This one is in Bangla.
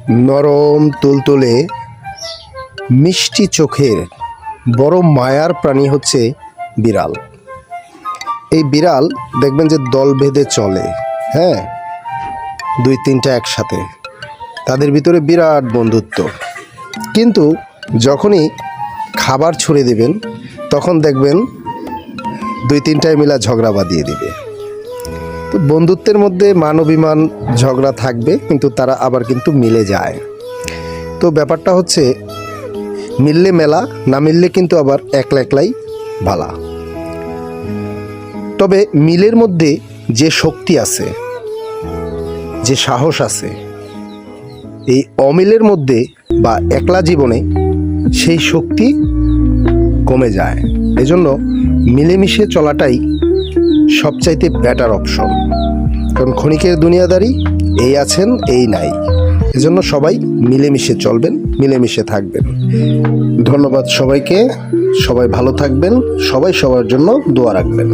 নরম তুলতুলে মিষ্টি চোখের বড় মায়ার প্রাণী হচ্ছে বিড়াল। এই বিড়াল দেখবেন যে দল বেঁধে চলে, হ্যাঁ, 2-3টা একসাথে, তাদের ভিতরে বিরাট বন্ধুত্ব। কিন্তু যখনই খাবার ছুঁড়ে দেবেন তখন দেখবেন 2-3টায় মিলা ঝগড়া বাঁধিয়ে দিবে। তো বন্ধুত্বের মধ্যে মান অভিমান ঝগড়া থাকবে, কিন্তু তারা আবার কিন্তু মিলে যায়। তো ব্যাপারটা হচ্ছে মিললে মেলা, না মিললে কিন্তু আবার একলা একলাই ভালা। তবে মিলের মধ্যে যে শক্তি আছে, যে সাহস আছে, এই অমিলের মধ্যে বা একলা জীবনে সেই শক্তি কমে যায়। এজন্য মিলেমিশে চলাটাই সবচাইতে বেটার অপশন। কারণ ক্ষণিকের দুনিয়াদারি এই আছেন এই নাই, এজন্য সবাই মিলেমিশে চলবেন, মিলেমিশে থাকবেন। ধন্যবাদ সবাইকে, সবাই ভালো থাকবেন, সবাই সবার জন্য দোয়া রাখবেন।